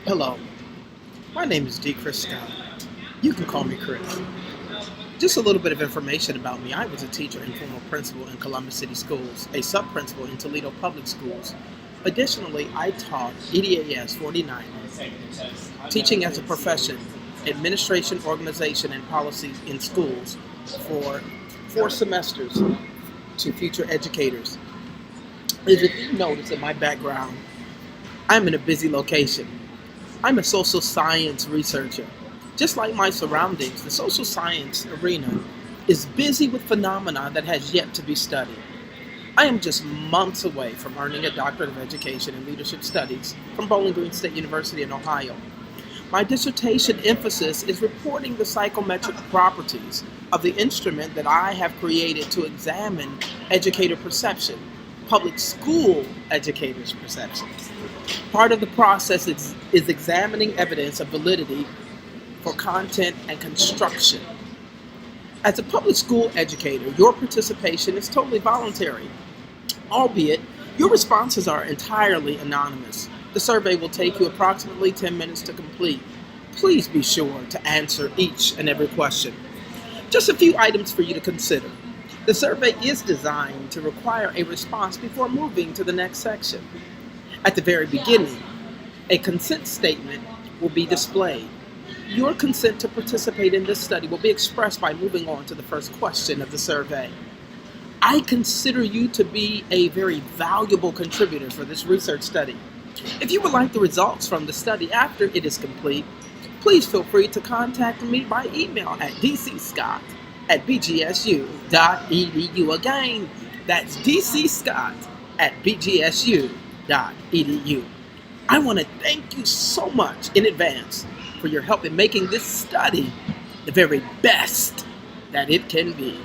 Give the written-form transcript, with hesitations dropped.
Hello, my name is D. Chris Scott. You can call me Chris. Just a little bit of information about me. I was a teacher and former principal in Columbus City Schools, a sub-principal in Toledo Public Schools. Additionally, I taught EDAS 49, teaching as a profession, administration, organization, and policy in schools for 4 semesters to future educators. As if you notice in my background, I'm in a busy location. I'm a social science researcher. Just like my surroundings, the social science arena is busy with phenomena that has yet to be studied. I am just months away from earning a Doctorate of Education in Leadership Studies from Bowling Green State University in Ohio. My dissertation emphasis is reporting the psychometric properties of the instrument that I have created to examine educator perception, public school educators' perceptions. Part of the process is examining evidence of validity for content and construction. As a public school educator, your participation is totally voluntary, albeit your responses are entirely anonymous. The survey will take you approximately 10 minutes to complete. Please be sure to answer each and every question. Just a few items for you to consider. The survey is designed to require a response before moving to the next section. At the very beginning, a consent statement will be displayed. Your consent to participate in this study will be expressed by moving on to the first question of the survey. I consider you to be a very valuable contributor for this research study. If you would like the results from the study after it is complete, please feel free to contact me by email at dcscott@bgsu.edu. Again, that's dcscott@bgsu.edu. I want to thank you so much in advance for your help in making this study the very best that it can be.